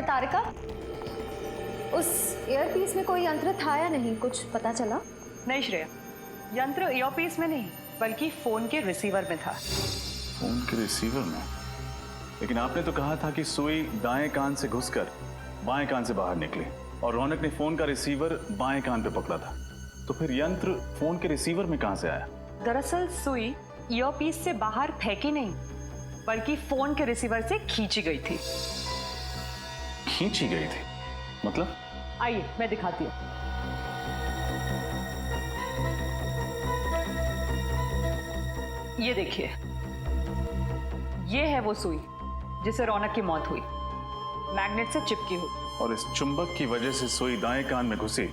तारिका, उस ईयरपीस में कोई यंत्र था या नहीं, कुछ पता चला? नहीं श्रेया, यंत्र ईयरपीस में नहीं बल्कि फोन के रिसीवर में था। फोन के रिसीवर में? लेकिन आपने तो कहा था कि सुई दाएं कान से घुसकर बाएं कान से बाहर निकली और रौनक ने फोन का रिसीवर बाएं कान पे पकड़ा था, तो फिर यंत्र फोन के रिसीवर में कहां से आया? दरअसल सुई ईयरपीस से बाहर फेंकी नहीं बल्कि फोन के रिसीवर से खींची गई थी। खींची गई थी मतलब? आइए मैं दिखाती हूँ। ये देखिए, ये है वो सुई जिसे रौनक की मौत हुई, मैग्नेट से चिपकी हुई। और इस चुंबक की वजह से सुई दाएं कान में घुसी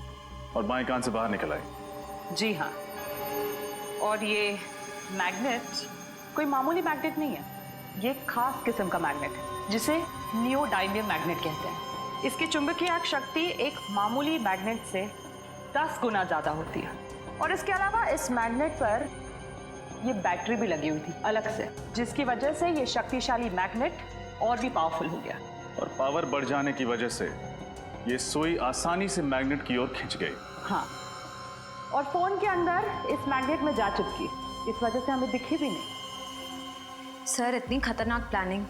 और बाएं कान से बाहर निकल आई। जी हाँ, और ये मैग्नेट कोई मामूली मैग्नेट नहीं है, ये एक खास किस्म का मैग्नेट है जिसे नियोडायमियम मैग्नेट कहते हैं। इसकी चुंबकीय शक्ति एक मामूली मैग्नेट से 10 गुना ज्यादा होती है। और इसके अलावा इस मैग्नेट पर ये बैटरी भी लगी हुई थी अलग से, जिसकी वजह से ये शक्तिशाली मैग्नेट और भी पावरफुल हो गया। और पावर बढ़ जाने की वजह से ये सुई आसानी से मैग्नेट की ओर खिंच गई। हाँ, और फोन के अंदर इस मैग्नेट में जा चिपकी, इस वजह से हमें दिखी भी नहीं। सर, इतनी खतरनाक प्लानिंग,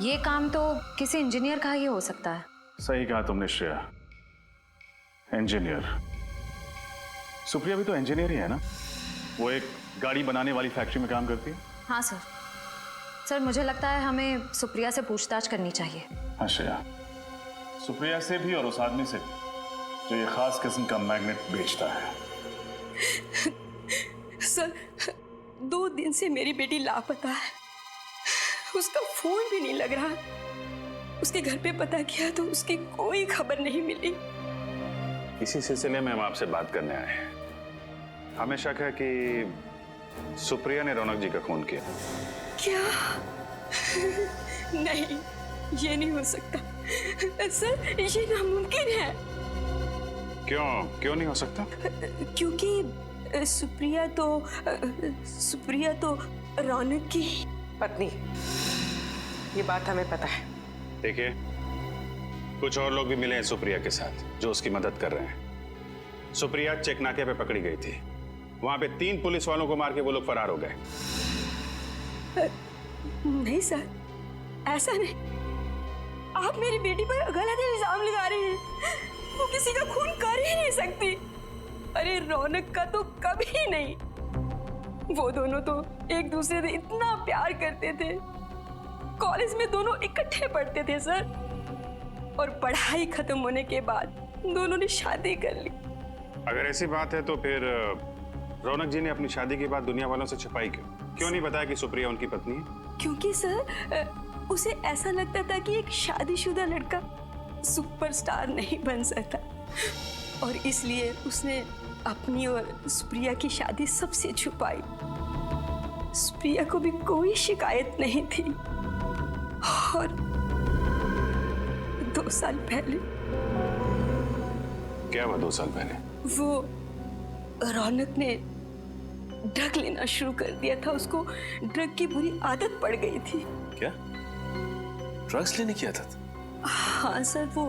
ये काम तो किसी इंजीनियर का ही हो सकता है। सही कहा तुमने श्रेया, इंजीनियर। सुप्रिया भी तो इंजीनियर ही है ना? वो एक गाड़ी बनाने वाली फैक्ट्री में काम करती है। हाँ सर। सर, मुझे लगता है हमें सुप्रिया से पूछताछ करनी चाहिए। हाँ श्रेया, सुप्रिया से भी और उस आदमी से भी जो ये खास किस्म का मैग्नेट बेचता है। सर, 2 दिन से मेरी बेटी लापता है, उसका फोन भी नहीं लग रहा। उसके घर पे पता किया तो उसकी कोई खबर नहीं मिली। इसी सिलसिले में हम आपसे बात करने आए हैं। हमें शक है कि सुप्रिया ने रौनक जी का खून किया। क्या? नहीं, ये नहीं हो सकता सर, ये नामुमकिन है। क्यों नहीं हो सकता? क्योंकि सुप्रिया तो रौनक की पत्नी, ये बात हमें पता है। देखिए, कुछ और लोग भी मिले हैं सुप्रिया के साथ जो उसकी मदद कर रहे हैं। सुप्रिया चेक नाके पे पकड़ी गई थी, वहां पे 3 पुलिस वालों को मार के वो लोग फरार हो गए। नहीं सर, ऐसा नहीं। आप मेरी बेटी पर गलत इल्जाम लगा रहे हैं। वो किसी का खून कर ही नहीं सकती। अरे रौनक का तो कभी नहीं। वो दोनों तो एक दूसरे से इतना प्यार करते थे, कॉलेज में दोनों इकट्ठे पढ़ते थे सर, और पढ़ाई खत्म होने के बाद दोनों ने शादी कर ली। अगर ऐसी बात है तो फिर रौनक जी ने अपनी शादी के बाद दुनिया वालों से छिपाई क्यों नहीं बताया कि सुप्रिया उनकी पत्नी है? क्योंकि सर उसे ऐसा लगता था कि एक शादीशुदा लड़का सुपरस्टार नहीं बन सकता, और इसलिए उसने अपनी और सुप्रिया की शादी सबसे छुपाई। सुप्रिया को भी कोई शिकायत नहीं थी। और 2 साल पहले। क्या हुआ 2 साल पहले? वो रौनक ने ड्रग लेना शुरू कर दिया था। उसको ड्रग की बुरी आदत पड़ गई थी। क्या? ड्रग्स लेने की आदत? हाँ सर, वो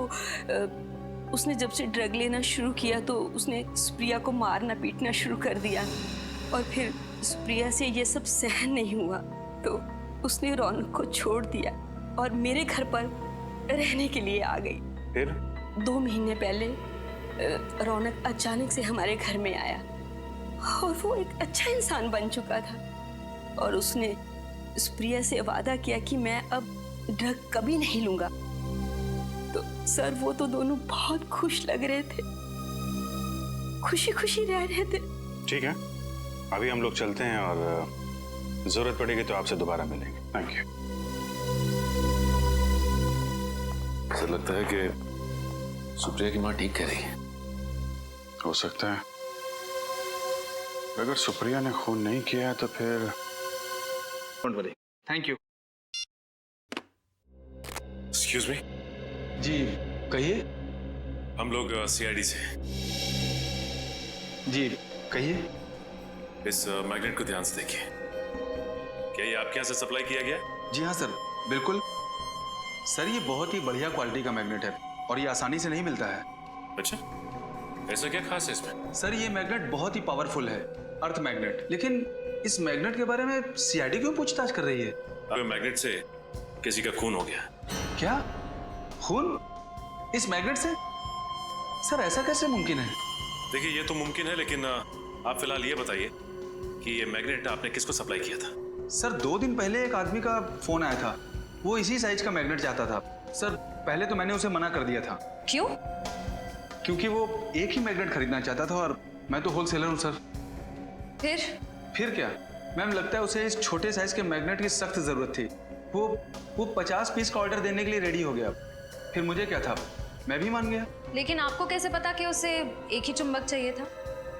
उसने जब से ड्रग लेना शुरू किया तो उसने सुप्रिया को मारना पीटना शुरू कर दिया, और फिर सुप्रिया से ये सब सहन नहीं हुआ तो उसने रौनक को छोड़ दिया और मेरे घर पर रहने के लिए आ गई। फिर 2 महीने पहले रौनक अचानक से हमारे घर में आया, और वो एक अच्छा इंसान बन चुका था, और उसने सुप्रिया से वादा किया कि मैं अब ड्रग कभी नहीं लूंगा। तो सर, वो तो दोनों बहुत खुश लग रहे थे, खुशी खुशी रह रहे थे। ठीक है, अभी हम लोग चलते हैं और जरूरत पड़ेगी तो आपसे दोबारा मिलेंगे। Thank you. ऐसा लगता है कि सुप्रिया की माँ ठीक कह रही है। हो सकता है। अगर सुप्रिया ने खून नहीं किया है तो फिर don't worry. Thank you. Excuse me. जी कहिए। हम लोग सीआईडी से। जी कहिए। इस मैग्नेट को ध्यान से देखिए। क्या ये आपके यहाँ से सप्लाई किया गया? जी हाँ सर, बिल्कुल। सर ये बहुत ही बढ़िया क्वालिटी का मैग्नेट है और ये आसानी से नहीं मिलता है। अच्छा, ऐसा क्या खास है इसमें? सर ये मैग्नेट बहुत ही पावरफुल है, अर्थ मैग्नेट। लेकिन इस मैग्नेट के बारे में सीआईडी क्यों पूछताछ कर रही है? अबे मैग्नेट से किसी का खून हो गया। क्या? खून? इस मैग्नेट से? सर ऐसा कैसे मुमकिन है? देखिए ये तो मुमकिन है, लेकिन आप फिलहाल ये बताइए कि ये मैग्नेट आपने किसको सप्लाई किया था? सर 2 दिन पहले एक आदमी का फोन आया था, वो इसी साइज का मैग्नेट चाहता था। सर पहले तो मैंने उसे मना कर दिया था। क्यों? क्योंकि वो एक ही मैग्नेट खरीदना चाहता था और मैं तो होलसेलर हूँ सर। फिर क्या मैम, लगता है उसे इस छोटे साइज के मैग्नेट की सख्त जरूरत थी। वो 50 पीस का ऑर्डर देने के लिए रेडी हो गया। फिर मुझे क्या था, मैं भी मान गया। लेकिन आपको कैसे पता कि उसे एक ही चुंबक चाहिए था?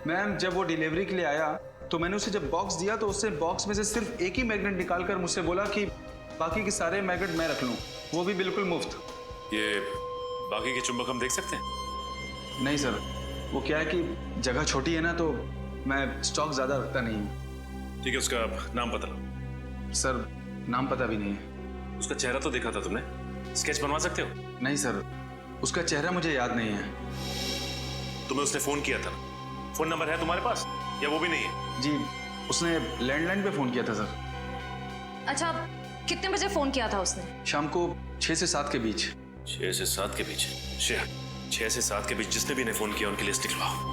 मैम जब वो डिलीवरी के लिए आया तो मैंने उसे जब बॉक्स दिया तो उससे बॉक्स में से सिर्फ एक ही मैग्नेट निकाल कर मुझसे बोला कि बाकी के सारे मैग्नेट मैं रख लूँ, वो भी बिल्कुल मुफ्त। ये बाकी के चुंबक हम देख सकते हैं? नहीं सर, वो क्या है कि जगह छोटी है ना, तो मैं स्टॉक ज़्यादा रखता नहीं हूँ। ठीक है, उसका नाम पता लो। सर नाम पता भी नहीं है। उसका चेहरा तो देखा था तुमने, स्केच बनवा सकते हो? नहीं सर, उसका चेहरा मुझे याद नहीं है। तुम्हें उसने फोन किया था, फोन नंबर है तुम्हारे पास या वो भी नहीं है? जी उसने लैंडलाइन पे फ़ोन किया था सर। अच्छा, कितने बजे फोन किया था उसने? शाम को 6 से 7 के बीच। 6 से 7 के बीच? 6 से 7 के बीच जिसने भी ने फोन किया उनकी लिस्ट निकलवाओ।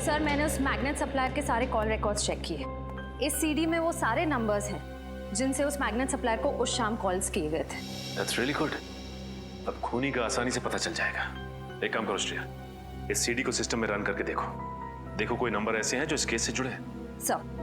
सर मैंने उस मैग्नेट सप्लायर के सारे कॉल रिकॉर्ड्स चेक किए। इस सीडी में वो सारे नंबर्स हैं जिनसे उस मैग्नेट सप्लायर को उस शाम कॉल्स किए गए थे। That's really good. अब खूनी का आसानी से पता चल जाएगा। एक काम करो श्रेया, इस सीडी को सिस्टम में रन करके देखो कोई नंबर ऐसे हैं जो इस केस से जुड़े हैं। Sir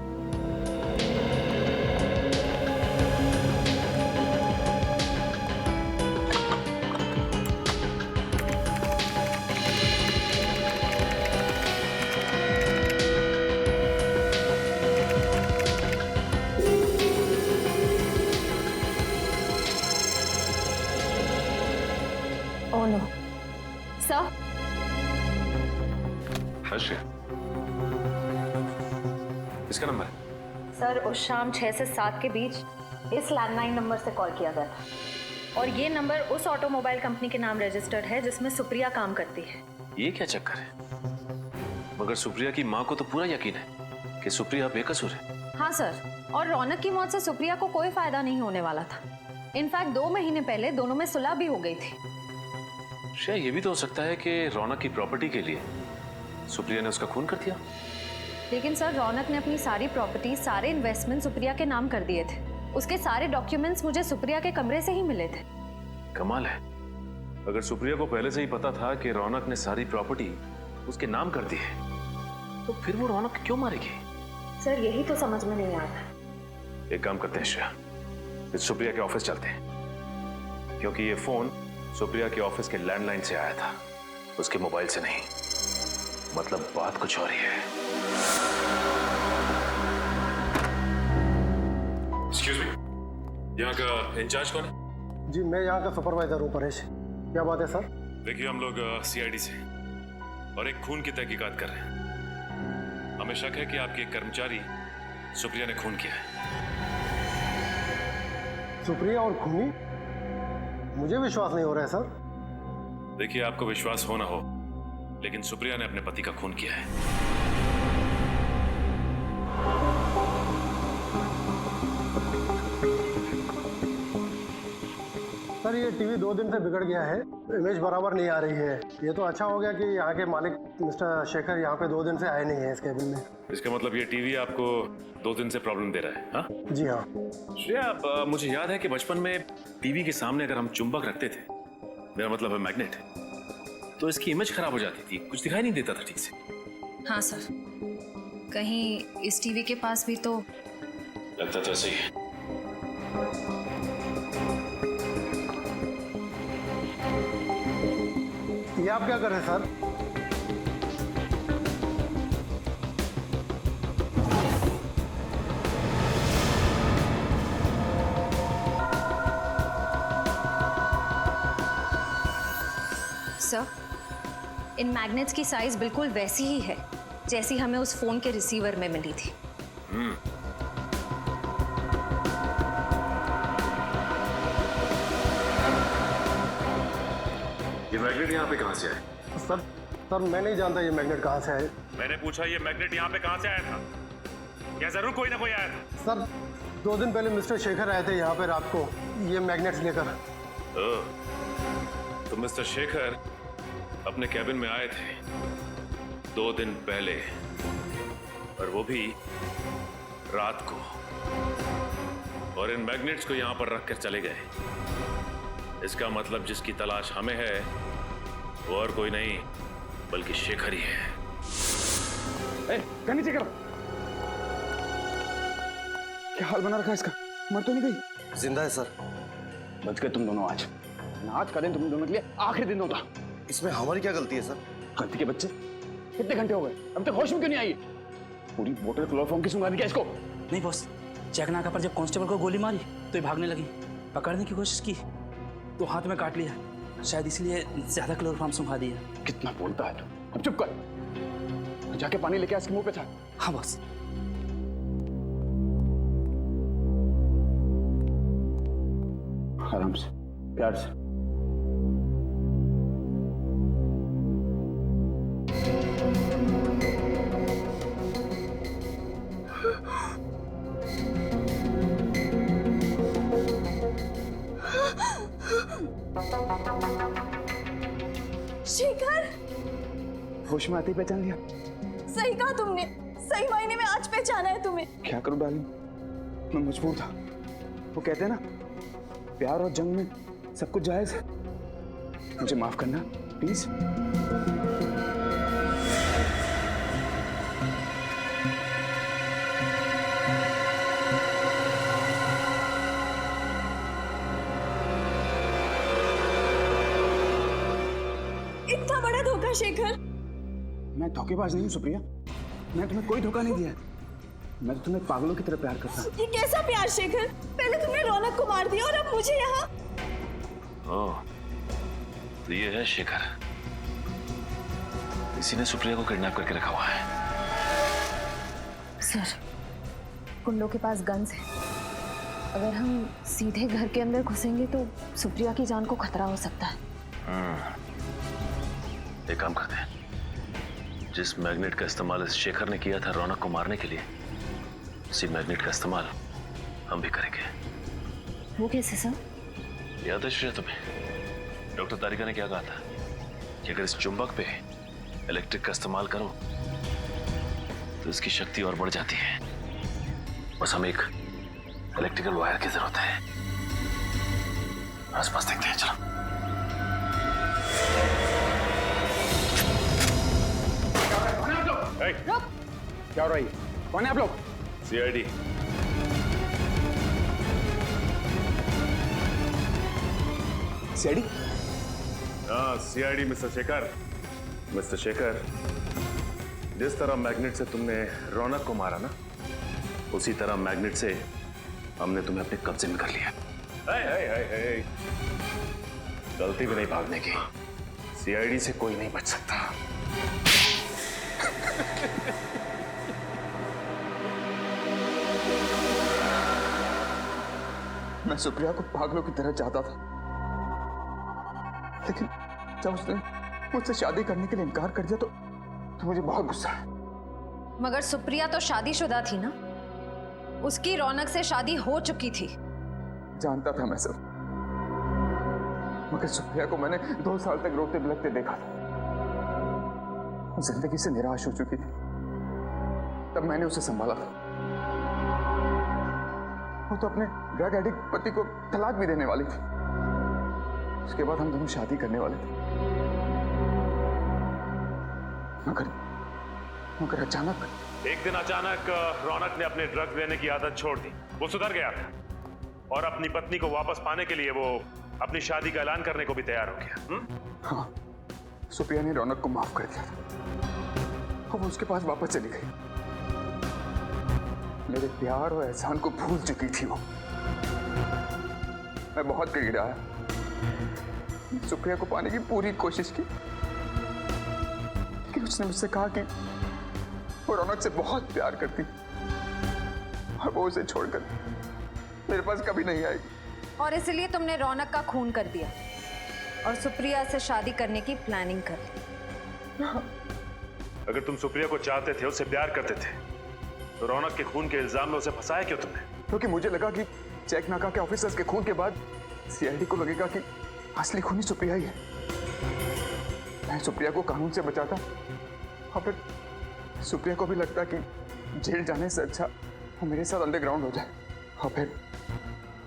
oh no sir. Shreya, इसका नंबर है? सर उस शाम 6 से 7 के बीच इस लैंडलाइन नंबर से कॉल किया गया था और ये नंबर उस ऑटोमोबाइल कंपनी के नाम रजिस्टर्ड है जिसमें सुप्रिया काम करती है। ये क्या चक्कर है? मगर सुप्रिया की माँ को तो पूरा यकीन है कि सुप्रिया बेकसूर है। हाँ सर, और रौनक की मौत से सुप्रिया को कोई फायदा नहीं होने वाला था। इनफैक्ट 2 महीने पहले दोनों में सुलह भी हो गई थी। शायद ये भी तो हो सकता है कि रौनक की प्रॉपर्टी के लिए सुप्रिया ने उसका खून कर दिया। लेकिन सर रौनक ने अपनी सारी प्रॉपर्टी, सारे इन्वेस्टमेंट सुप्रिया के नाम कर दिए थे। उसके सारे डॉक्यूमेंट्स मुझे सुप्रिया के कमरे से ही मिले थे। कमाल है, अगर सुप्रिया को पहले से ही पता था कि रौनक ने सारी प्रॉपर्टी उसके नाम कर दी है तो फिर वो रौनक क्यों मारेगी? सर यही तो समझ में नहीं आता। एक काम करते हैं श्रेया, इस सुप्रिया के ऑफिस चलते हैं, क्योंकि ये फोन सुप्रिया के ऑफिस के लैंडलाइन से आया था, उसके मोबाइल से नहीं। मतलब बात कुछ और ही है। एक्सक्यूज मी, यहाँ का इंचार्ज कौन है? जी मैं यहाँ का सुपरवाइजर हूँ, परेश। क्या बात है सर? देखिए हम लोग सीआईडी से और एक खून की तहकीकात कर रहे हैं। हमें शक है कि आपके एक कर्मचारी सुप्रिया ने खून किया है। सुप्रिया और खूनी? मुझे विश्वास नहीं हो रहा है सर। देखिए आपको विश्वास हो ना हो, लेकिन सुप्रिया ने अपने पति का खून किया है। सर ये टीवी 2 दिन से बिगड़ गया है, इमेज बराबर नहीं आ रही है। ये तो अच्छा हो गया कि यहाँ के मालिक मिस्टर शेखर यहाँ पे 2 दिन से आए नहीं है इस केबिन में। इसका मतलब ये टीवी आपको 2 दिन से प्रॉब्लम दे रहा है? हाँ जी हाँ। श्रेया, मुझे याद है कि बचपन में टीवी के सामने अगर हम चुंबक रखते थे, मेरा मतलब है मैग्नेट, तो इसकी इमेज खराब हो जाती थी, कुछ दिखाई नहीं देता था ठीक से। हाँ सर, कहीं इस टीवी के पास भी तो लगता तो ऐसे ही है। ये आप क्या कर रहे हैं सर? सर, इन मैग्नेट्स की साइज बिल्कुल वैसी ही है जैसी हमें उस फोन के रिसीवर में मिली थी। ये मैग्नेट यहाँ पे कहाँ से आया? सर मैं नहीं जानता ये मैग्नेट कहाँ से आए। मैंने पूछा ये मैग्नेट यहाँ पे कहाँ से आया था? क्या जरूर कोई ना कोई आया था? सर 2 दिन पहले मिस्टर शेखर आए थे यहाँ पे रात को ये मैग्नेट्स लेकर। तो मिस्टर शेखर अपने कैबिन में आए थे 2 दिन पहले, और वो भी रात को, और इन मैग्नेट्स को यहां पर रखकर चले गए। इसका मतलब जिसकी तलाश हमें है वो और कोई नहीं बल्कि शेखर ही है। नीचे करो। क्या हाल बना रखा इसका? मर तो नहीं गई? जिंदा है सर। बच गए तुम दोनों आज। आज का दिन तुम दोनों के लिए आखिरी दिन होता। इसमें हमारी क्या गलती है सर? गलती के बच्चे, कितने घंटे हो गए अब तक होश में क्यों नहीं आई? पूरी बोतल क्लोरोफॉर्म की सुंगा दी क्या इसको? नहीं बॉस, चेकनाका पर जब कांस्टेबल को गोली मारी तो ये भागने लगी। पकड़ने की कोशिश की तो हाथ में काट लिया, शायद इसलिए ज्यादा क्लोरोफॉर्म सुंघा दिया। कितना बोलता है तू? अब चुप कर, जाके पानी लेके इसके मुंह पे छाड़। हाँ बॉस। आराम से, प्यार से। शेखर, होश में आते ही पहचान लिया। सही कहा तुमने, सही मायने में आज पहचाना है तुम्हें। क्या करूं डार्लिंग, मैं मजबूर था। वो कहते हैं ना, प्यार और जंग में सब कुछ जायज है। मुझे माफ करना प्लीज। इतना बड़ा धोखा शेखर। मैं धोखेबाज नहीं हूं सुप्रिया, मैं तुम्हें कोई धोखा नहीं दिया। मैं तो तुम्हें पागलों की तरह प्यार करता हूं। ये कैसा प्यार शेखर? पहले तुमने रौनक को मार दिया और अब मुझे यहाँ। ओह, तो ये है शेखर। इसी ने सुप्रिया को किडनैप करके रखा हुआ है। सर, कुंडों के पास गन्स हैं। अगर हम सीधे घर के अंदर घुसेंगे तो सुप्रिया की जान को खतरा हो सकता है। एक काम करते हैं, जिस मैग्नेट का इस्तेमाल इस शेखर ने किया था रौनक को मारने के लिए, उसी मैग्नेट का इस्तेमाल हम भी करेंगे। वो कैसे सर? याद है श्रेया तुम्हें, डॉक्टर तारिका ने क्या कहा था कि अगर इस चुंबक पे इलेक्ट्रिक का इस्तेमाल करो तो इसकी शक्ति और बढ़ जाती है। बस हमें एक इलेक्ट्रिकल वायर की जरूरत है। आसपास देखते हैं, चलो। क्या हो रहा है? कौन है आप लोग? सीआईडी। सीआईडी? हाँ, CID mister Shekhar. Mister Shekhar, जिस तरह मैग्नेट से तुमने रौनक को मारा ना, उसी तरह मैग्नेट से हमने तुम्हें अपने कब्जे में कर लिया। गलती भी नहीं भागने की। सीआईडी से कोई नहीं बच सकता। मैं सुप्रिया को पागलों की तरह चाहता था, लेकिन जब उसने मुझसे शादी करने के लिए इनकार कर दिया तो मुझे बहुत गुस्सा है। मगर सुप्रिया तो शादीशुदा थी ना, उसकी रौनक से शादी हो चुकी थी। जानता था मैं सब, मगर सुप्रिया को मैंने 2 साल तक रोते बिलखते देखा था। जिंदगी से निराश हो चुकी थी, तब मैंने उसे संभाला था। वो तो अपने ड्रग एडिक्ट पति को तलाक भी देने वाली थी। उसके बाद हम दोनों शादी करने वाले थे, मगर अचानक एक दिन अचानक रौनक ने अपने ड्रग्स लेने की आदत छोड़ दी। वो सुधर गया था और अपनी पत्नी को वापस पाने के लिए वो अपनी शादी का ऐलान करने को भी तैयार हो गया। हाँ, सुप्रिया ने रौनक को माफ कर दिया था और वो उसके पास वापस चली गई। मेरे प्यार और एहसान को भूल चुकी थी वो। मैं बहुत गिड़गिड़ाया, सुप्रिया को पाने की पूरी कोशिश की कि उसने मुझसे कहा कि वो रौनक से बहुत प्यार करती और वो उसे छोड़कर मेरे पास कभी नहीं आएगी। और इसलिए तुमने रौनक का खून कर दिया और सुप्रिया से शादी करने की प्लानिंग कर ली। अगर तुम सुप्रिया को चाहते थे, उससे प्यार करते थे, तो रौनक के खून के इल्जाम में उसे फंसाया क्यों तुमने? क्योंकि मुझे लगा कि चेक नाका के ऑफिसर्स के खून के बाद सीआईडी को लगेगा कि असली खूनी सुप्रिया ही है। मैं सुप्रिया को कानून से बचाता और फिर सुप्रिया को भी लगता कि जेल जाने से अच्छा वो मेरे साथ अंडरग्राउंड हो जाए और फिर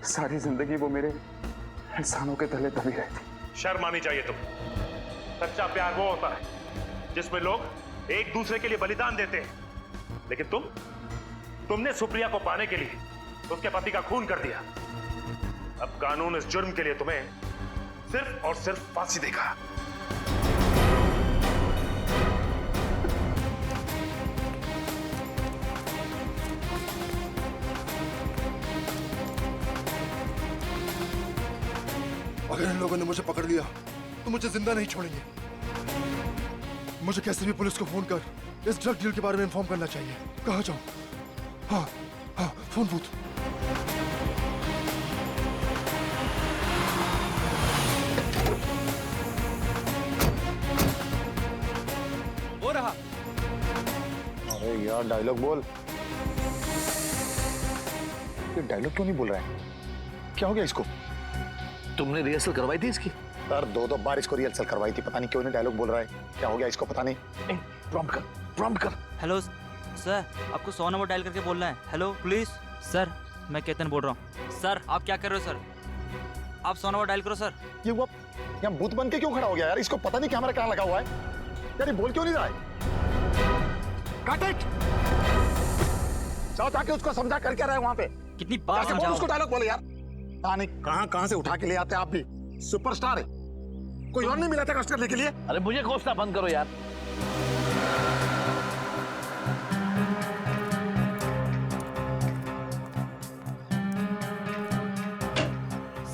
सारी जिंदगी वो मेरे एहसानों के तले दबी रहती। शर्म आनी चाहिए तुम। सच्चा प्यार वो होता है जिसमें लोग एक दूसरे के लिए बलिदान देते हैं, लेकिन तुमने सुप्रिया को पाने के लिए उसके पति का खून कर दिया। अब कानून इस जुर्म के लिए तुम्हें सिर्फ और सिर्फ फांसी देगा। अगर इन लोगों ने मुझे पकड़ लिया तो मुझे जिंदा नहीं छोड़ेंगे। मुझे कैसे भी पुलिस को फोन कर इस ड्रग डील के बारे में इन्फॉर्म करना चाहिए। कहाँ जाऊं? हाँ हाँ, फोन बूथ। हो रहा। अरे यार डायलॉग बोल। ये डायलॉग क्यों नहीं बोल रहा है? क्या हो गया इसको? तुमने रिहर्सल करवाई थी इसकी? सर 2 बार इसको रिहर्सल करवाई थी, पता नहीं क्यों नहीं डायलॉग बोल रहा है। क्या हो गया इसको पता नहीं। प्रॉम्प्ट कर। हेलो सर, आपको 100 नंबर डायल करके बोलना है। हेलो पुलिस सर, मैं केतन बोल रहा हूँ। सर आप क्या कर रहे हो सर? आप 100 नंबर डायल करो सर। ये वो यहाँ भूत बन के क्यों खड़ा हो गया यार? इसको पता नहीं कैमरा कहाँ लगा हुआ है यार। ये बोल क्यों नहीं रहा है? काट इट। जाओ जाके उसको समझा करके रहे वहाँ पे। कितनी बार समझाओ? उसको डायलॉग बोले यार। कहाँ से उठा के ले आते आप भी। सुपरस्टार है, कोई और नहीं मिला था कष्ट करने के लिए? अरे मुझे कोसना बंद करो यार।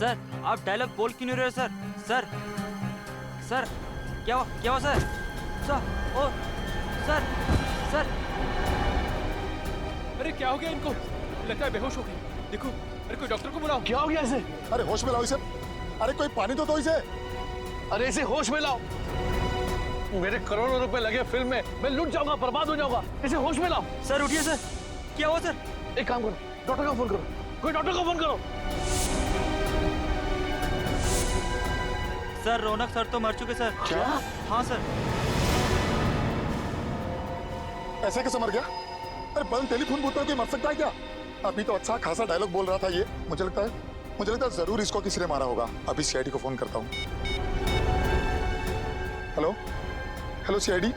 सर आप डायलॉग बोल क्यों नहीं रहे हो सर? सर सर क्या हुआ सर? सर ओ सर सर। अरे क्या हो गया इनको? लगता है बेहोश हो गए। देखो, अरे कोई डॉक्टर को बुलाओ। क्या हो गया इसे? अरे होश में लाओ इसे। अरे कोई पानी तो दो इसे। अरे इसे होश में लाओ। मेरे करोड़ों रुपए लगे फिल्म में, मैं लूट जाऊंगा, बर्बाद हो जाऊंगा। इसे होश में लाओ। सर उठिए सर। क्या हुआ सर? एक काम करो, डॉक्टर का फोन करो। कोई डॉक्टर को फोन करो। सर रौनक सर तो मर चुके सर। क्या? हाँ सर। ऐसे कैसे मर गया? अरे बंद टेलीफोन बूथ पर कोई मर सकता है क्या? अभी तो अच्छा खासा डायलॉग बोल रहा था ये। मुझे लगता है जरूर इसको किसी ने मारा होगा। अभी सीआईडी को फोन करता हूँ। Hello CID.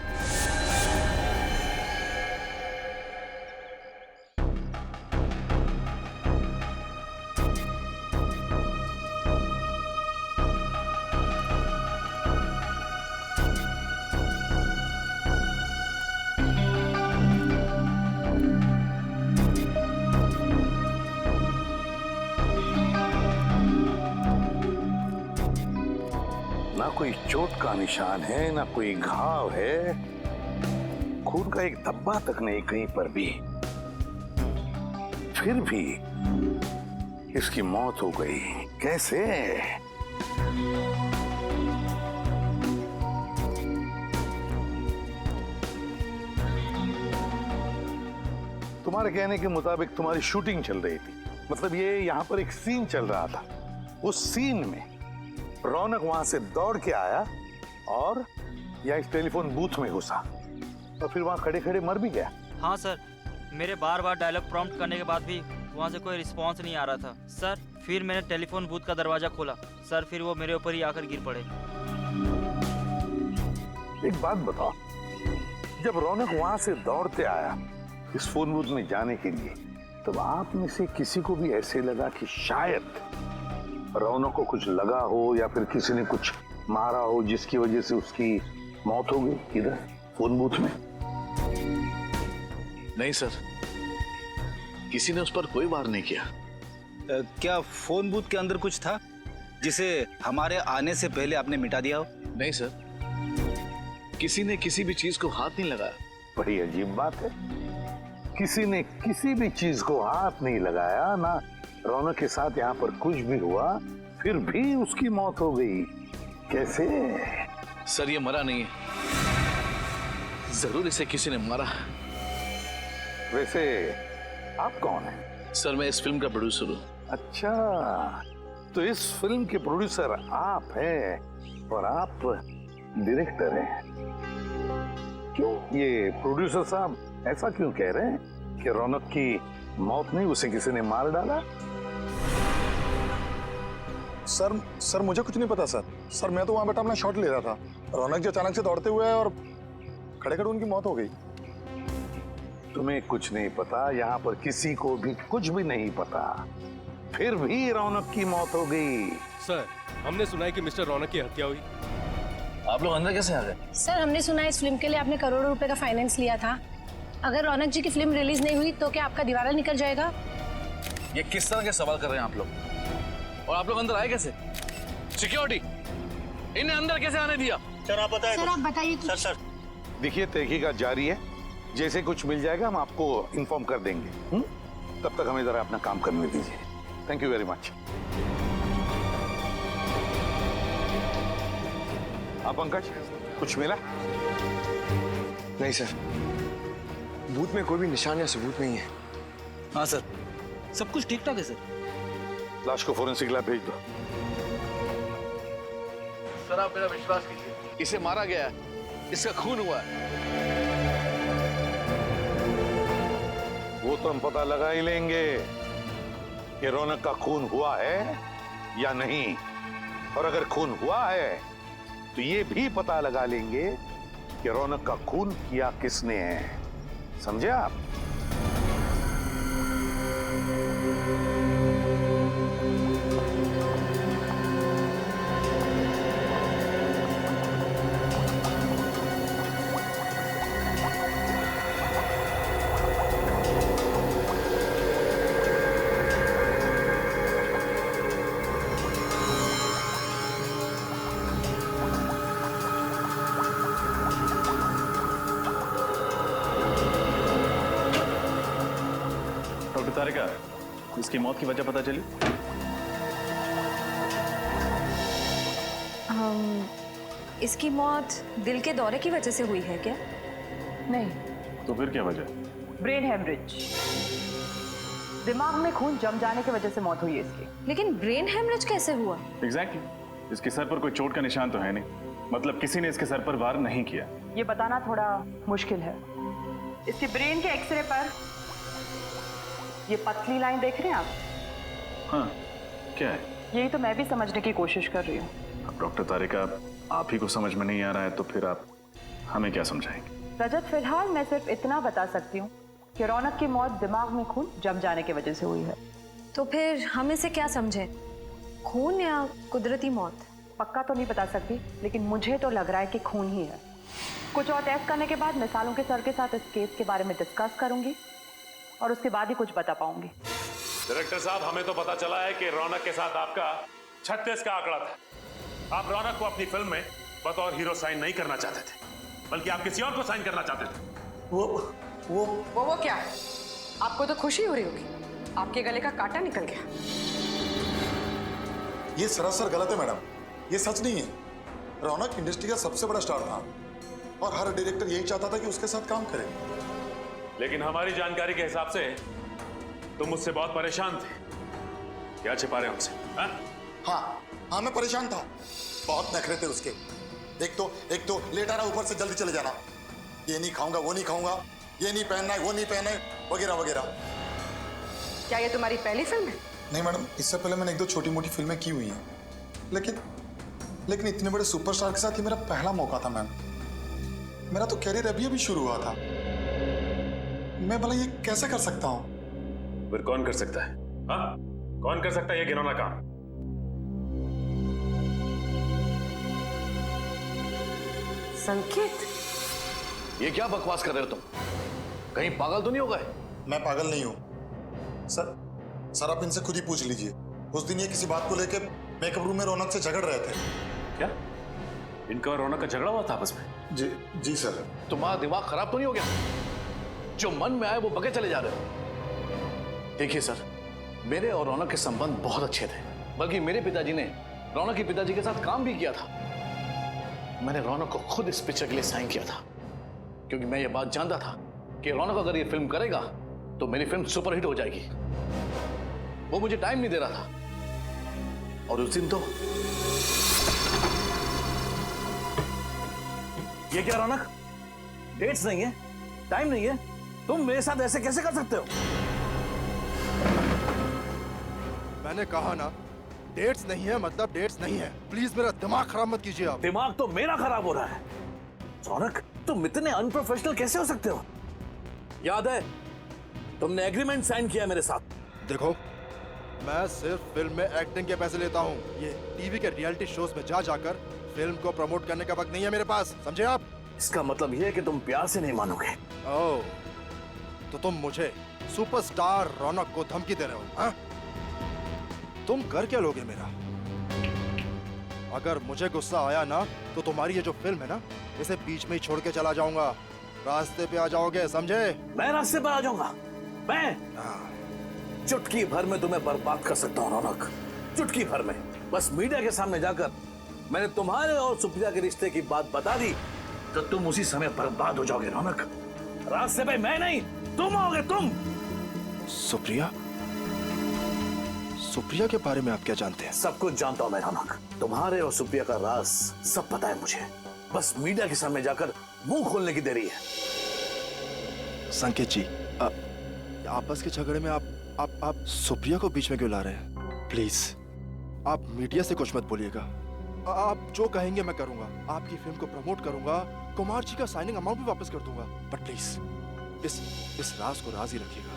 ना कोई चोट का निशान है, ना कोई घाव है, खून का एक धब्बा तक नहीं कहीं पर भी। फिर भी इसकी मौत हो गई। कैसे? तुम्हारे कहने के मुताबिक तुम्हारी शूटिंग चल रही थी, मतलब ये यहाँ पर एक सीन चल रहा था। उस सीन में रौनक वहां से दौड़ के आया और या इस टेलीफोन बूथ में घुसा और फिर वहां खड़े खड़े मर भी गया। हाँ सर, मेरे बार बार डायलॉग प्रॉम्प्ट करने के बाद भी वहाँ से कोई रिस्पांस नहीं आ रहा था सर। फिर मैंने टेलीफोन बूथ का दरवाजा खोला सर, फिर वो मेरे ऊपर ही आकर गिर पड़े। एक बात बताओ, जब रौनक वहां से दौड़ते आया इस फोन बूथ में जाने के लिए, तब आप में से किसी को भी ऐसे लगा कि शायद रौनक को कुछ लगा हो या फिर किसी ने कुछ मारा हो जिसकी वजह से उसकी मौत हो गई इधर फोन बूथ में? नहीं सर, किसी ने उस पर कोई वार नहीं किया। क्या फोन बूथ के अंदर कुछ था? जिसे हमारे आने से पहले आपने मिटा दिया हो? नहीं सर, किसी ने किसी भी चीज को हाथ नहीं लगाया। बड़ी अजीब बात है, किसी ने किसी भी चीज को हाथ नहीं लगाया ना। रौनक के साथ यहाँ पर कुछ भी हुआ, फिर भी उसकी मौत हो गई। कैसे? सर ये मरा नहीं है, जरूर इसे किसी ने मारा। वैसे आप कौन हैं? सर मैं इस फिल्म का प्रोड्यूसर हूँ। अच्छा, तो इस फिल्म के प्रोड्यूसर आप हैं और आप डायरेक्टर हैं। क्यों ये प्रोड्यूसर साहब ऐसा क्यों कह रहे हैं कि रौनक की मौत नहीं, उसे किसी ने मार डाला? सर मुझे कुछ नहीं पता सर मैं तो वहां बैठा अपना शॉट ले रहा था। रौनक जी अचानक से दौड़ते हुए और खड़े खड़े उनकी मौत हो गई। तुम्हें कुछ नहीं पता, यहाँ पर किसी को भी कुछ भी नहीं पता, फिर भी रौनक की मौत हो गई। सर हमने सुना है कि मिस्टर रौनक की हत्या हुई। आप लोग अंदर कैसे आ गए? सर हमने सुना है इस फिल्म के लिए आपने करोड़ों रुपए का फाइनेंस लिया था। अगर रौनक जी की फिल्म रिलीज नहीं हुई तो क्या आपका दीवारा निकल जाएगा? ये किस तरह के सवाल कर रहे हैं आप लोग? और आप लोग अंदर आए कैसे? सिक्योरिटी इन्हें अंदर कैसे आने दिया? सर आप बताइए। सर देखिए, तहकीकात जारी है, जैसे कुछ मिल जाएगा हम आपको इन्फॉर्म कर देंगे। तब तक हमें जरा अपना काम करने दीजिए। Thank you very much. आप पंकज, कुछ मिला? नहीं सर, बूथ में कोई भी निशान या सबूत नहीं है। हाँ सर, सब कुछ ठीक ठाक है सर। लाश को फोरेंसिक लैब भेज दो। सर आप मेरा विश्वास कीजिए, इसे मारा गया है, इसका खून हुआ है। वो तो हम पता लगा ही लेंगे कि रौनक का खून हुआ है या नहीं, और अगर खून हुआ है तो ये भी पता लगा लेंगे कि रौनक का खून किया किसने है। समझे आप? तारिका, इसकी मौत की वजह पता चली? इसकी मौत दिल के दौरे की वजह से हुई है क्या? नहीं। तो फिर क्या वजह? ब्रेन हेमरेज, दिमाग में खून जम जाने की वजह से मौत हुई है इसकी। लेकिन ब्रेन हेमरेज कैसे हुआ? एग्जैक्टली, इसके सर पर कोई चोट का निशान तो है नहीं, मतलब किसी ने इसके सर पर वार नहीं किया। ये बताना थोड़ा मुश्किल है। इसके ब्रेन के एक्सरे पर ये पतली लाइन देख रहे हैं आप? हाँ, क्या है? यही तो मैं भी समझने की कोशिश कर रही हूँ। अब डॉक्टर तारिका, आप ही को समझ में नहीं आ रहा है तो फिर आप हमें क्या समझाएंगे? रजत, फिलहाल मैं सिर्फ इतना बता सकती हूँ कि रौनक की मौत दिमाग में खून जम जाने की वजह से हुई है। तो फिर हम इसे क्या समझें, खून या कुदरती मौत? पक्का तो नहीं बता सकती, लेकिन मुझे तो लग रहा है कि खून ही है। कुछ और टेस्ट करने के बाद मैं सालों के सर के साथ इस केस के बारे में डिस्कस करूंगी और उसके बाद ही कुछ बता पाऊंगी। डायरेक्टर साहब, हमें तो पता चला है कि रौनक के साथ आपका 36 का आंकड़ा था। आप रौनक को अपनी फिल्म में बतौर हीरो साइन नहीं करना चाहते थे, बल्कि आप किसी और को साइन करना चाहते थे। वो क्या? आपको तो खुशी हो रही होगी, आपके गले का कांटा निकल गया। ये सरासर गलत है मैडम, ये सच नहीं है। रौनक इंडस्ट्री का सबसे बड़ा स्टार था और हर डायरेक्टर यही चाहता था कि उसके साथ काम करे। लेकिन हमारी जानकारी के हिसाब से तुम मुझसे बहुत परेशान थे। क्या छिपा रहे हमसे? हाँ, मैं परेशान था, बहुत नखरे थे उसके। एक तो लेट आ रहा, ऊपर से जल्दी चले जाना, ये नहीं खाऊंगा, वो नहीं खाऊंगा, ये नहीं पहनना है, वो नहीं पहनना है, वगैरह वगैरह। क्या ये तुम्हारी पहली फिल्म है? नहीं मैडम, इससे पहले मैंने 1-2 छोटी मोटी फिल्में की हुई हैं, लेकिन इतने बड़े सुपरस्टार के साथ ये मेरा पहला मौका था मैम। मेरा तो कैरियर अभी शुरू हुआ था, मैं भला ये कैसे कर सकता हूँ? फिर कौन कर सकता है? हाँ, कौन कर सकता है ये घिनौना काम? संकेत, ये क्या बकवास कर रहे हो तुम? कहीं पागल तो नहीं हो गए? मैं पागल नहीं हूँ सर, आप इनसे खुद ही पूछ लीजिए। उस दिन ये किसी बात को लेकर मेकअप रूम में रौनक से झगड़ रहे थे। क्या इनका और रौनक का झगड़ा हुआ था आपस में? जी सर। तुम्हारा दिमाग खराब तो नहीं हो गया? जो मन में आए वो बगे चले जा रहे हो। देखिए सर, मेरे और रौनक के संबंध बहुत अच्छे थे, बल्कि मेरे पिताजी ने रौनक के पिताजी के साथ काम भी किया था। मैंने रौनक को खुद इस पिक्चर के लिए साइन किया था, क्योंकि मैं ये बात जानता था कि रौनक अगर ये फिल्म करेगा तो मेरी फिल्म सुपरहिट हो जाएगी। वो मुझे टाइम नहीं दे रहा था, और उस दिन तो ये क्या रौनक, डेट्स नहीं है, टाइम नहीं है, तुम मेरे साथ ऐसे कैसे कर सकते हो? मैंने कहा ना, डेट्स नहीं है मतलब डेट्स नहीं है। प्लीज मेरा दिमाग खराब मत कीजिए आप। दिमाग तो मेरा खराब हो रहा है। रौनक, तुम इतने अनप्रोफेशनल कैसे हो सकते हो? याद है तुमने एग्रीमेंट साइन किया मेरे साथ। देखो, मैं सिर्फ फिल्म में एक्टिंग के पैसे लेता हूँ। ये टीवी के रियलिटी शोज में जा जाकर फिल्म को प्रमोट करने का वक्त नहीं है मेरे पास, समझे आप? इसका मतलब यह है कि तुम प्यार से नहीं मानोगे। ओह, तो तुम मुझे सुपरस्टार रौनक को धमकी दे रहे हो? हाँ? तुम कर क्या लोगे मेरा? अगर मुझे गुस्सा आया ना तो तुम्हारी ये जो फिल्म है ना, इसे बीच में ही छोड़ के चला जाऊंगा। रास्ते पे आ जाओगे, समझे? मैं रास्ते पर आ जाऊंगा? मैं चुटकी भर में तुम्हें बर्बाद कर सकता हूँ रौनक, चुटकी भर में। बस मीडिया के सामने जाकर मैंने तुम्हारे और सुप्रिया के रिश्ते की बात बता दी तो तुम उसी समय बर्बाद हो जाओगे रौनक। रास्ते पे मैं नहीं, तुम आओगे, तुम। सुप्रिया? सुप्रिया के बारे में आप क्या जानते हैं? सब कुछ जानता हूं मैं रौनक। तुम्हारे और सुप्रिया का राज सब पता है मुझे। बस मीडिया के सामने जाकर मुंह खोलने की देरी है। संकेत जी, आपस के झगड़े में आप सुप्रिया को बीच में क्यों ला रहे हैं? प्लीज आप मीडिया से कुछ मत बोलिएगा। आप जो कहेंगे मैं करूंगा। आपकी फिल्म को प्रमोट करूंगा, कुमार जी का साइनिंग अमाउंट भी वापस कर दूंगा। बट प्लीज इस राज को राज ही रखिएगा।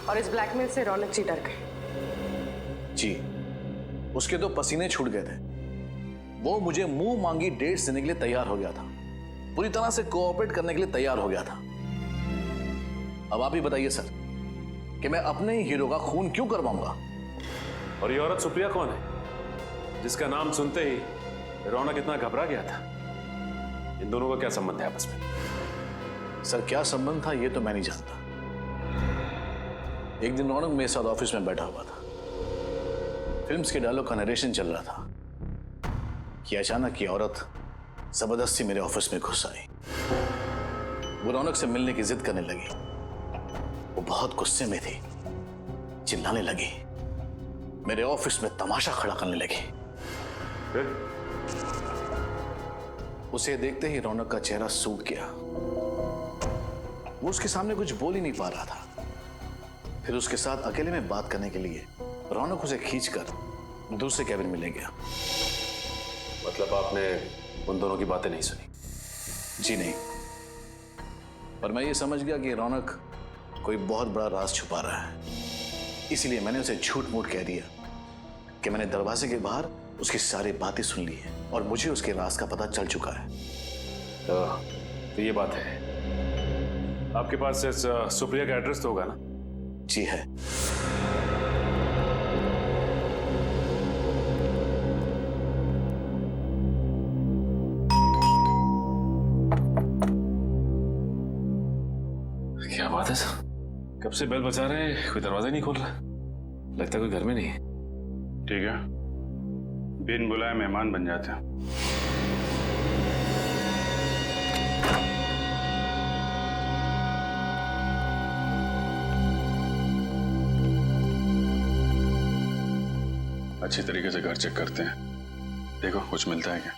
और इस ब्लैकमेल से रौनक जी डर गए। जी, उसके तो पसीने छूट गए थे। वो मुझे मुंह मांगी डेट्स देने के लिए तैयार हो गया था, पूरी तरह से कोऑपरेट करने के लिए तैयार हो गया था। अब आप ही बताइए सर कि मैं अपने ही हीरो का खून क्यों करवाऊंगा? और ये औरत सुप्रिया कौन है जिसका नाम सुनते ही रौनक इतना घबरा गया था? इन दोनों का क्या संबंध है आपस में? सर, क्या संबंध था ये तो मैं नहीं जानता। एक दिन रौनक मेरे साथ ऑफिस में बैठा हुआ था, फिल्म्स के डायलॉग का नरेशन चल रहा था कि अचानक ये औरत जबरदस्ती मेरे ऑफिस में घुस आई। वो रौनक से मिलने की जिद करने लगी। वो बहुत गुस्से में थी, चिल्लाने लगी, मेरे ऑफिस में तमाशा खड़ा करने लगी। उसे देखते ही रौनक का चेहरा सूख गया। वो उसके सामने कुछ बोल ही नहीं पा रहा था। फिर उसके साथ अकेले में बात करने के लिए रौनक उसे खींचकर दूसरे कैबिन में ले गया। मतलब आपने उन दोनों की बातें नहीं सुनी? जी नहीं, पर मैं ये समझ गया कि रौनक कोई बहुत बड़ा राज छुपा रहा है। इसलिए मैंने उसे झूठ मूठ कह दिया कि मैंने दरवाजे के बाहर उसकी सारी बातें सुन ली है और मुझे उसके राज का पता चल चुका है। तो ये बात है। आपके पास इस सुप्रिया का एड्रेस तो होगा ना? जी है। क्या बात है सर, कब से बेल बजा रहे हैं, कोई दरवाजा नहीं खोल रहा। लगता है कोई घर में नहीं है। ठीक है, बिन बुलाए मेहमान बन जाते हैं। अच्छी तरीके से घर चेक करते हैं, देखो कुछ मिलता है क्या।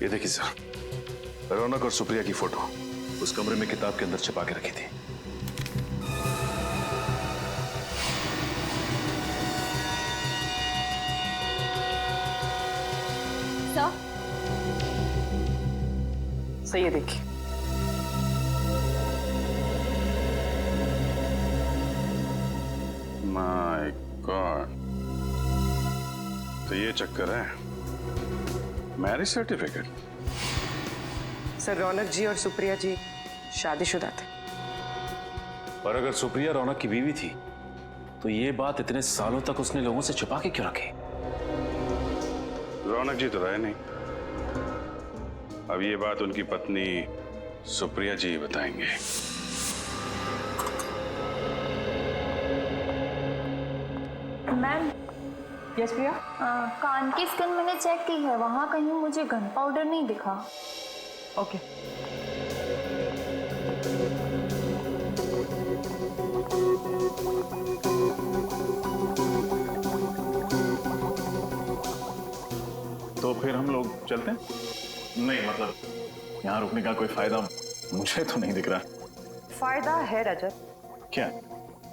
ये देखिए सर, रौनक और सुप्रिया की फोटो उस कमरे में किताब के अंदर छिपा के रखी थी। सही है, देखिए। माय गॉड, तो ये चक्कर है। Marriage certificate. सर, रौनक जी और सुप्रिया जी शादीशुदा थे। पर अगर सुप्रिया रौनक की बीवी थी तो ये बात इतने सालों तक उसने लोगों से छुपा के क्यों रखी? रौनक जी तो रहे नहीं। अब ये बात उनकी पत्नी सुप्रिया जी बताएंगे। मैम, यस प्रिया। कान की स्किन मैंने चेक की है, वहाँ कहीं मुझे गन पाउडर नहीं दिखा। ओके। तो फिर हम लोग चलते हैं? नहीं, मतलब यहाँ रुकने का कोई फायदा मुझे तो नहीं दिख रहा। फायदा है रजत। क्या?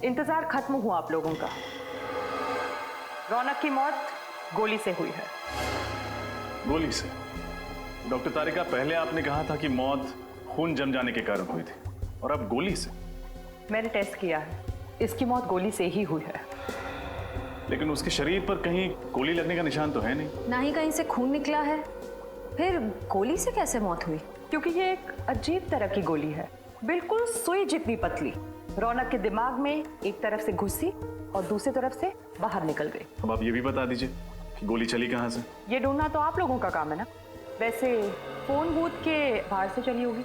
इंतजार खत्म हुआ आप लोगों का। रौनक की मौत गोली से हुई है। गोली से? डॉक्टर तारिका, पहले आपने कहा था कि मौत खून जम जाने के कारण हुई थी, और अब गोली से? मैंने टेस्ट किया है, इसकी मौत गोली से ही हुई है। लेकिन उसके शरीर पर कहीं गोली लगने का निशान तो है नहीं। ना ही कहीं से खून निकला है, फिर गोली से कैसे मौत हुई? क्योंकि ये एक अजीब तरह की गोली है, बिल्कुल सुई जितनी पतली। रौनक के दिमाग में एक तरफ से घुसी और दूसरी तरफ से बाहर निकल गई। अब आप ये भी बता दीजिए कि गोली चली कहाँ से? ये ढूंढना तो आप लोगों का काम है ना। वैसे फोन बूथ के बाहर से चली होगी।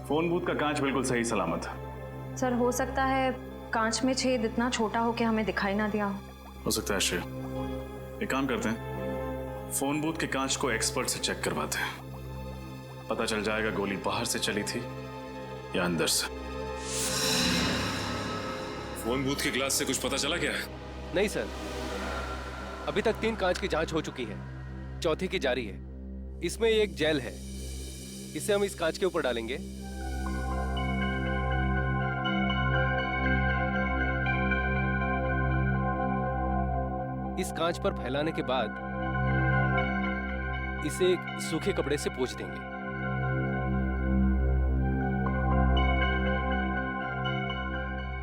फोन बूथ का कांच बिल्कुल सही सलामत है। सर, हो सकता है कांच में छेद इतना छोटा हो कि हमें दिखाई ना दिया हो सकता है श्रेया। एक काम करते हैं, फोन बूथ के कांच को एक्सपर्ट से चेक करवाते हैं। पता चल जाएगा गोली बाहर से चली थी या अंदर से। फोन बूथ के ग्लास से कुछ पता चला क्या? नहीं सर, अभी तक 3 कांच की जांच हो चुकी है, चौथी की जारी है। इसमें एक जेल है, इसे हम इस कांच के ऊपर डालेंगे। इस कांच पर फैलाने के बाद इसे एक सूखे कपड़े से पोंछ देंगे।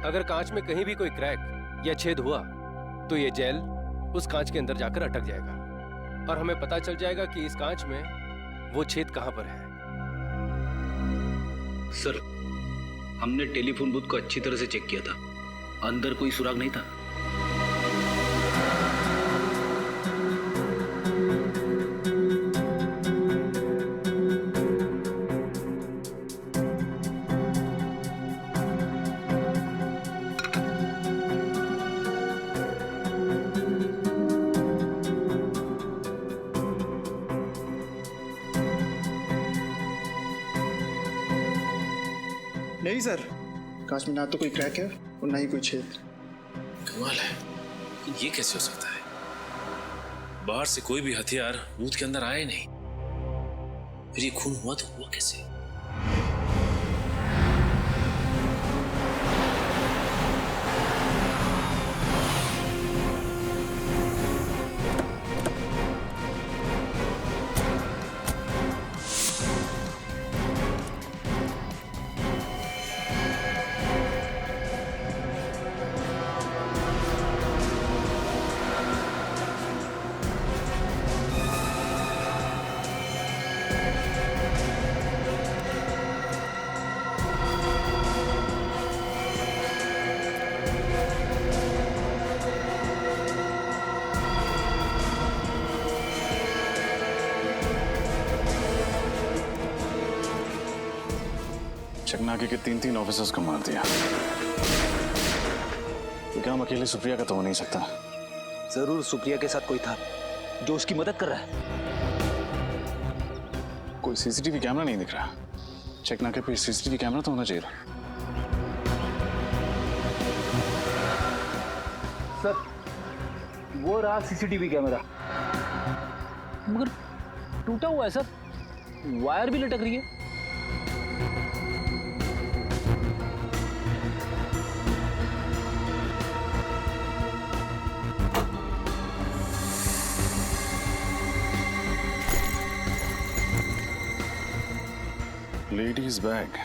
अगर कांच में कहीं भी कोई क्रैक या छेद हुआ तो ये जेल उस कांच के अंदर जाकर अटक जाएगा और हमें पता चल जाएगा कि इस कांच में वो छेद कहां पर है। सर, हमने टेलीफोन बूथ को अच्छी तरह से चेक किया था, अंदर कोई सुराग नहीं था। नहीं सर, कांच में ना तो कोई क्रैक है और ना ही कोई छेद। कमाल है, ये कैसे हो सकता है? बाहर से कोई भी हथियार बूथ के अंदर आया ही नहीं, फिर ये खून हुआ तो हुआ कैसे? चकनाके के 3 ऑफिसर्स को मार दिया, तो क्या हम अकेले सुप्रिया का तो हो नहीं सकता? जरूर सुप्रिया के साथ कोई था जो उसकी मदद कर रहा है। कोई सीसीटीवी कैमरा नहीं दिख रहा। चकनाके पे सीसीटीवी कैमरा तो होना चाहिए। सर, वो रहा सीसीटीवी कैमरा। मगर टूटा हुआ है सर, वायर भी लटक रही है। लेडीज बैग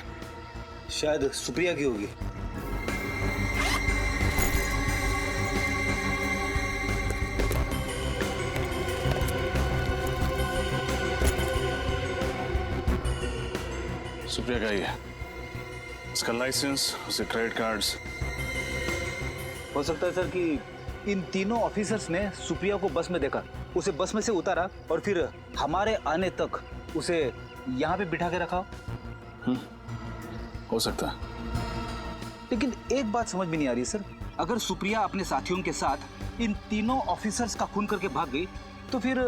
शायद सुप्रिया की होगी। सुप्रिया का ही है, उसका लाइसेंस, उसके क्रेडिट कार्ड्स। हो सकता है सर कि इन तीनों ऑफिसर्स ने सुप्रिया को बस में देखा, उसे बस में से उतारा और फिर हमारे आने तक उसे यहाँ पे बिठा के रखा। हो सकता है। लेकिन एक बात समझ में नहीं आ रही सर, अगर सुप्रिया अपने साथियों के साथ इन तीनों ऑफिसर्स का खून करके भाग गई तो फिर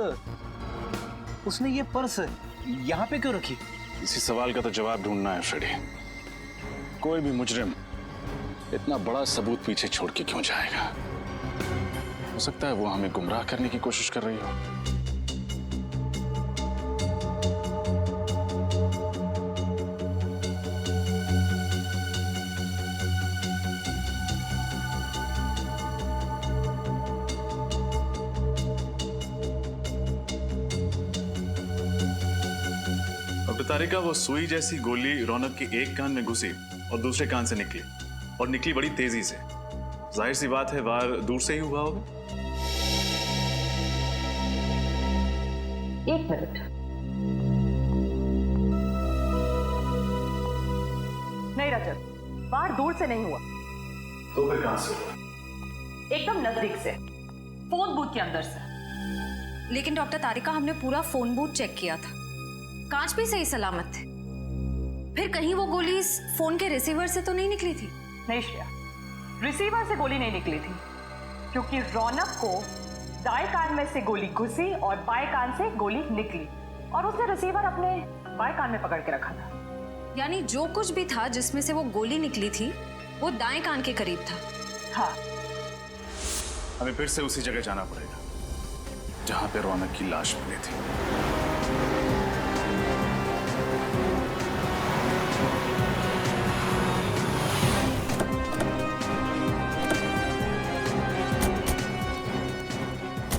उसने ये पर्स यहाँ पे क्यों रखी? इसी सवाल का तो जवाब ढूंढना है फ्रेडी। कोई भी मुजरिम इतना बड़ा सबूत पीछे छोड़ के क्यों जाएगा? हो सकता है वो हमें गुमराह करने की कोशिश कर रही हो। तारिका, वो सुई जैसी गोली रौनक के एक कान में घुसी और दूसरे कान से निकली, और निकली बड़ी तेजी से। जाहिर सी बात है वार दूर से ही हुआ होगा। एक मिनट, नहीं रजत, वार दूर से नहीं हुआ। तो फिर कहां से हुआ? एकदम नजदीक से, फोन बूथ के अंदर से। लेकिन डॉक्टर तारिका, हमने पूरा फोन बूथ चेक किया था, कांच भी सही सलामत थे। फिर कहीं वो गोली इस फोन के रिसीवर से तो नहीं निकली थी? नहीं श्रेया, रिसीवर से गोली नहीं निकली थी, क्योंकि रौनक को दाएं कान में से गोली घुसी और बाएं कान से गोली निकली, और उसने रिसीवर अपने बाएं कान में पकड़ के रखा था। यानी जो कुछ भी था जिसमें से वो गोली निकली थी वो दाएं कान के करीब था। हाँ, हमें फिर से उसी जगह जाना पड़ेगा जहां पे रौनक की लाश मिली थी।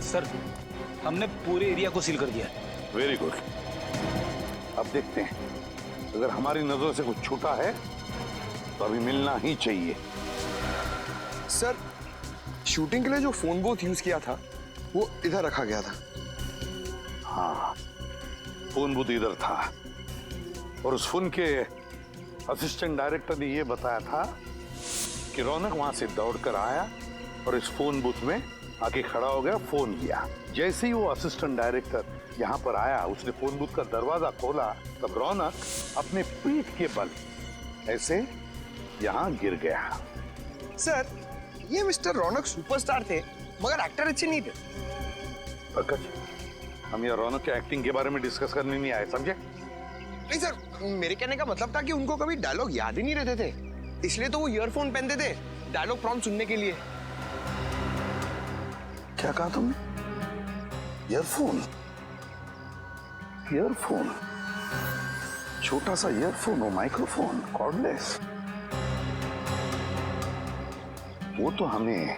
सर, हमने पूरे एरिया को सील कर दिया है। Very good. अब देखते हैं, अगर हमारी नजरों से कुछ छूटा है तो अभी मिलना ही चाहिए। सर, शूटिंग के लिए जो फोन बूथ यूज किया था वो इधर रखा गया था। हाँ, फोन बूथ इधर था, और उस फोन के असिस्टेंट डायरेक्टर ने यह बताया था कि रौनक वहां से दौड़कर आया और इस फोन बूथ में आके खड़ा हो गया, फोन किया। जैसे ही वो असिस्टेंट डायरेक्टर यहाँ पर आया, उसने फोन बूथ का दरवाजा खोला, तब रौनक अपने पीठ के बल ऐसे यहाँ गिर गया। सर, ये मिस्टर रौनक सुपरस्टार थे, मगर एक्टर अच्छे नहीं थे। पंकज, हम यहाँ रौनक के एक्टिंग के बारे में डिस्कस करने नहीं आए, समझे? नहीं सर, मेरे कहने का मतलब था कि उनको कभी डायलॉग याद ही नहीं रहते थे, इसलिए तो वो ईयरफोन पहनते थे डायलॉग प्रॉम्प्ट सुनने के लिए। क्या कहा तुमने? ईयरफोन? ईयरफोन? छोटा सा ईयरफोन, वो माइक्रोफोन, कॉर्डलेस। वो तो हमें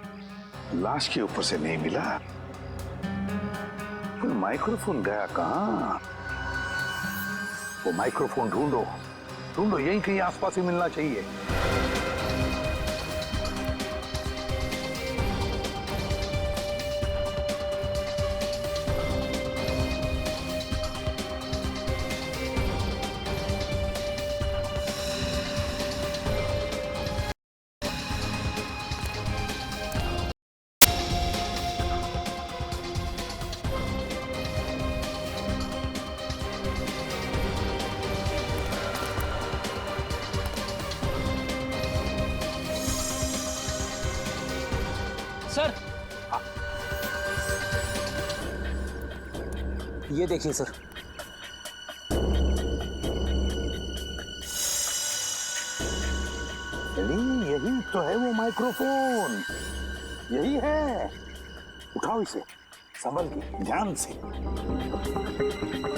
लाश के ऊपर से नहीं मिला, फिर माइक्रोफोन गया कहां? वो माइक्रोफोन ढूंढो, ढूंढो, यहीं कहीं आसपास ही मिलना चाहिए। सर, ये देखिए सर। यही तो है वो माइक्रोफोन, यही है। उठाओ इसे, संभल के, ध्यान से।